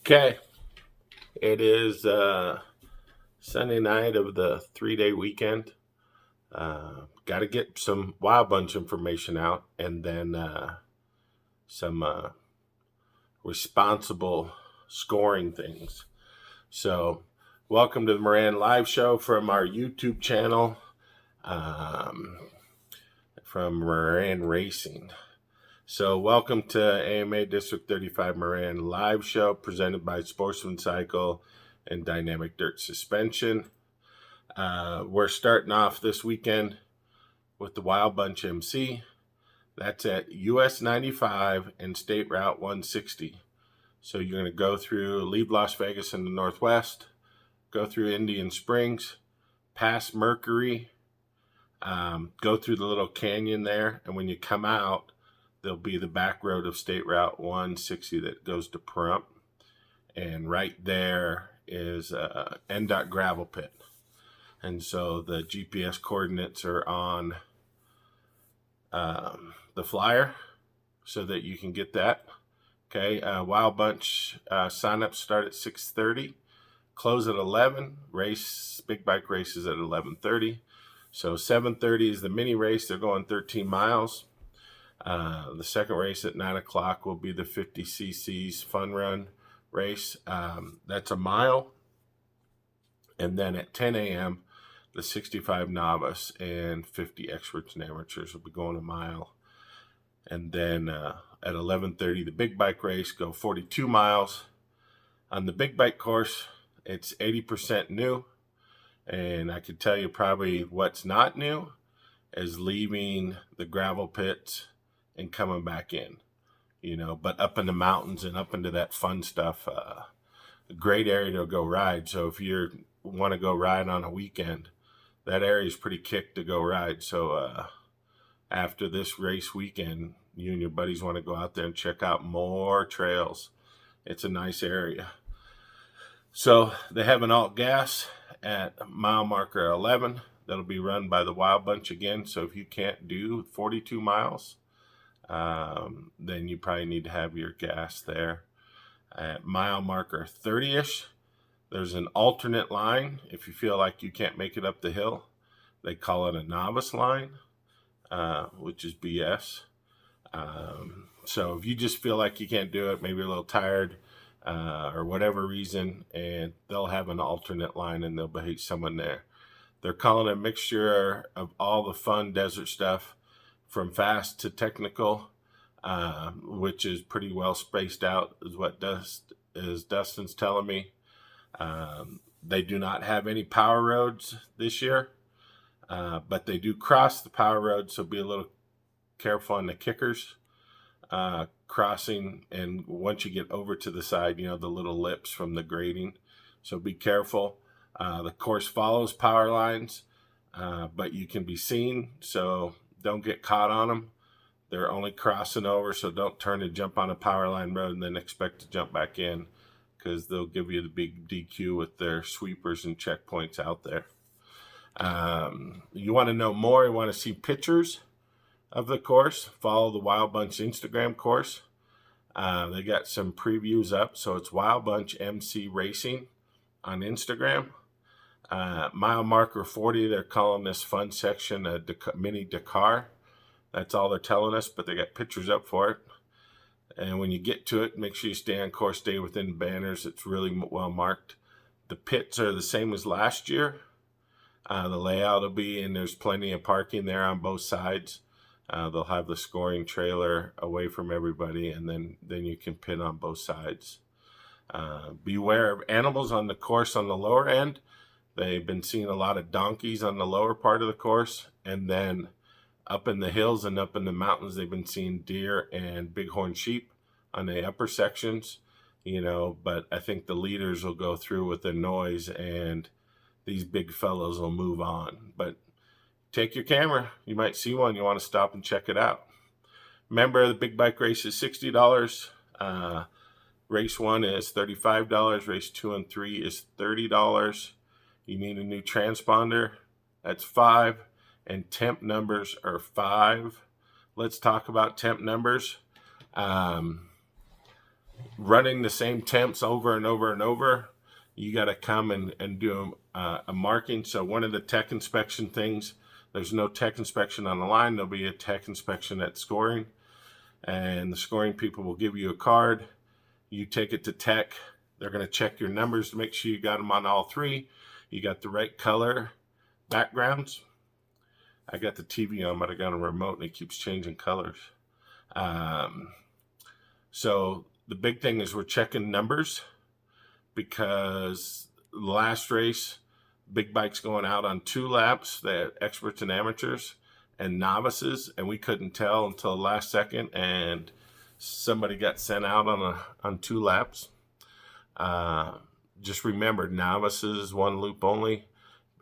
Okay, it is Sunday night of the 3-day weekend. Got to get some Wild Bunch information out and then some responsible scoring things. So, welcome to the MRAN live show from our YouTube channel um, from MRAN Racing. So, welcome to AMA District 35 MRAN live show presented by Sportsman Cycle and Dynamic Dirt Suspension. We're starting off this weekend with the Wild Bunch MC. That's at US 95 and State Route 160. So you're going to go through, leave Las Vegas in the northwest, go through Indian Springs, past Mercury, go through the little canyon there, and when you come out, there'll be the back road of State Route 160 that goes to Pahrump. And right there is NDOT gravel pit. And so the GPS coordinates are on the flyer so that you can get that. Okay, Wild Bunch sign-ups start at 6:30, close at 11. Big bike races at 11:30. So 7:30 is the mini race. They're going 13 miles. The second race at 9 o'clock will be the 50 cc's fun run race. That's a mile. And then at 10 a.m., the 65 novice and 50 experts and amateurs will be going a mile. And then at 11:30, the big bike race, go 42 miles. On the big bike course, it's 80% new. And I could tell you probably what's not new is leaving the gravel pits and coming back in. But up in the mountains and up into that fun stuff, a great area to go ride. So if you want to go ride on a weekend, that area is pretty kicked to go ride. So after this race weekend, you and your buddies want to go out there and check out more trails. It's a nice area. So they have an alt gas at mile marker 11. That'll be run by the Wild Bunch again. So if you can't do 42 miles, then you probably need to have your gas there. At mile marker 30-ish, there's an alternate line. If you feel like you can't make it up the hill, they call it a novice line, which is BS. So if you just feel like you can't do it, maybe you're a little tired or whatever reason, and they'll have an alternate line and they'll behave someone there. They're calling it a mixture of all the fun desert stuff from fast to technical, which is pretty well spaced out, is what Dustin's telling me. They do not have any power roads this year, but they do cross the power road, so be a little careful on the kickers crossing, and once you get over to the side, the little lips from the grading, so be careful. The course follows power lines, but you can be seen, so don't get caught on them. They're only crossing over, so don't turn and jump on a power line road and then expect to jump back in, because they'll give you the big DQ with their sweepers and checkpoints out there. You want to know more, you want to see pictures of the course, follow the Wild Bunch Instagram course. They got some previews up, so it's Wild Bunch MC Racing on Instagram. Mile marker 40, they're calling this fun section a mini Dakar. That's all they're telling us, but they got pictures up for it. And when you get to it, make sure you stay on course, stay within banners. It's really well marked. The pits are the same as last year. The layout will be, and there's plenty of parking there on both sides. They'll have the scoring trailer away from everybody, and then you can pit on both sides. Beware of animals on the course on the lower end. They've been seeing a lot of donkeys on the lower part of the course, and then up in the hills and up in the mountains, they've been seeing deer and bighorn sheep on the upper sections, but I think the leaders will go through with the noise and these big fellows will move on. But take your camera. You might see one. You want to stop and check it out. Remember, the big bike race is $60. Race 1 is $35. Race 2 and 3 is $30. You need a new transponder. That's $5. And temp numbers are 5. Let's talk about temp numbers. running the same temps over and over and over, you got to come and do a marking. So one of the tech inspection things, there's no tech inspection on the line. There'll be a tech inspection at scoring. And the scoring people will give you a card. You take it to tech. They're going to check your numbers to make sure you got them on all three. You got the right color backgrounds. I got the TV on, but I got a remote and it keeps changing colors. So the big thing is we're checking numbers, because last race, big bikes going out on 2 laps. They had experts and amateurs and novices, and we couldn't tell until the last second, and somebody got sent out on 2 laps. Just remember, novices 1 loop only.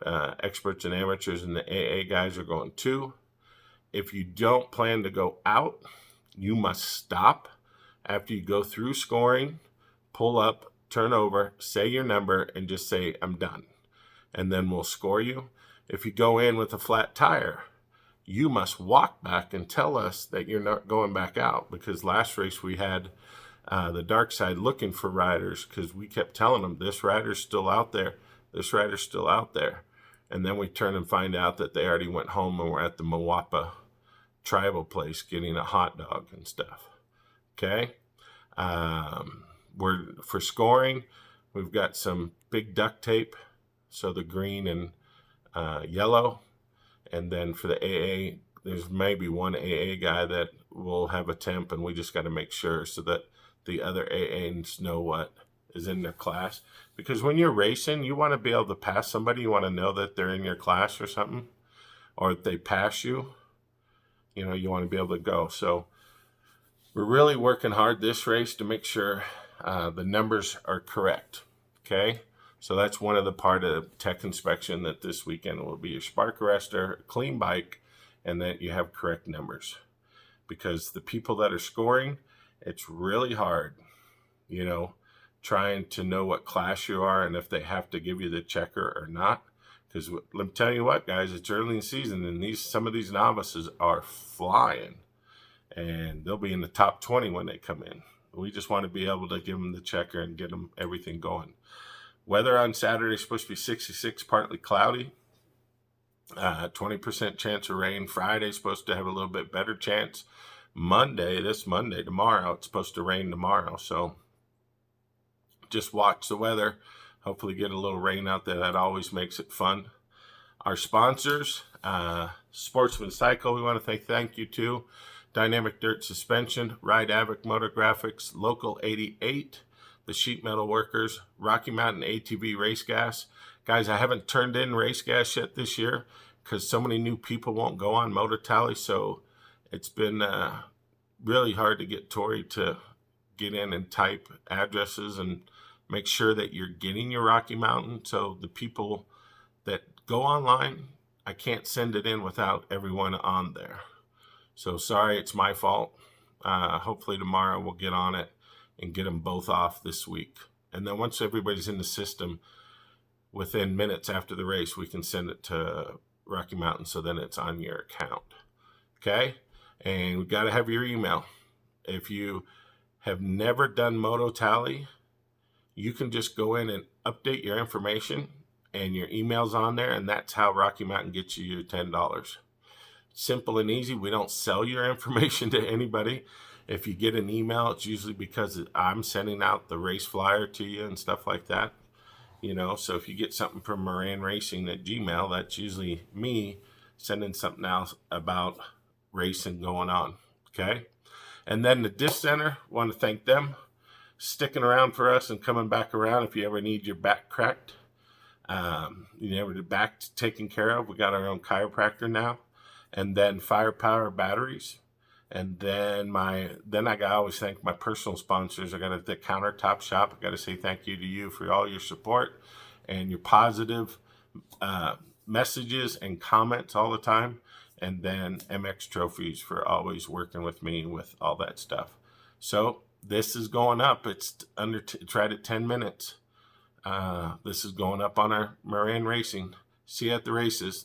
Experts and amateurs and the AA guys are going 2. If you don't plan to go out, you must stop after you go through scoring, pull up, turn over, say your number, and just say, I'm done. And then we'll score you. If you go in with a flat tire, you must walk back and tell us that you're not going back out, because last race we had the dark side looking for riders, because we kept telling them, this rider's still out there, this rider's still out there. And then we turn and find out that they already went home and were at the Moapa tribal place getting a hot dog and stuff. Okay? For scoring, we've got some big duct tape, so the green and yellow. And then for the AA, there's maybe one AA guy that will have a temp, and we just got to make sure so that the other AAs know what is in their class. Because when you're racing, you want to be able to pass somebody. You want to know that they're in your class or something, or if they pass you, you know, you want to be able to go. So we're really working hard this race to make sure the numbers are correct. Okay. So that's one of the part of tech inspection, that this weekend will be your spark arrestor, clean bike, and that you have correct numbers. Because the people that are scoring, it's really hard, you know, trying to know what class you are and if they have to give you the checker or not. Because let me tell you what, guys, it's early in the season, and some of these novices are flying, and they'll be in the top 20 when they come in. We just want to be able to give them the checker and get them everything going. Weather on Saturday is supposed to be 66, partly cloudy. 20% chance of rain. Friday is supposed to have a little bit better chance. This Monday, tomorrow, it's supposed to rain tomorrow. So just watch the weather. Hopefully get a little rain out there. That always makes it fun. Our sponsors, Sportsman Cycle, we want to thank you to Dynamic Dirt Suspension, Ride Havoc Motor Graphics, Local 88, the Sheet Metal Workers, Rocky Mountain ATV Race Gas. Guys, I haven't turned in race gas yet this year because so many new people won't go on Motor Tally. So it's been really hard to get Tori to get in and type addresses and make sure that you're getting your Rocky Mountain. So the people that go online, I can't send it in without everyone on there. So sorry, it's my fault. Hopefully tomorrow we'll get on it and get them both off this week. And then once everybody's in the system, within minutes after the race, we can send it to Rocky Mountain, so then it's on your account. Okay? And we've got to have your email. If you have never done Moto Tally, you can just go in and update your information, and your email's on there, and that's how Rocky Mountain gets you your $10. Simple and easy. We don't sell your information to anybody. If you get an email, it's usually because I'm sending out the race flyer to you and stuff like that. You know, so if you get something from MRAN Racing at Gmail, that's usually me sending something else about racing going on. Okay? And then the Disc Center, want to thank them sticking around for us and coming back around if you ever need your back cracked. You know, the back taken care of. We got our own chiropractor now. And then Firepower batteries. And then I always thank my personal sponsors. I got the Countertop Shop. I got to say thank you to you for all your support and your positive messages and comments all the time. And then MX Trophies for always working with me with all that stuff. So this is going up. It's tried at 10 minutes. This is going up on our MRAN Racing. See you at the races.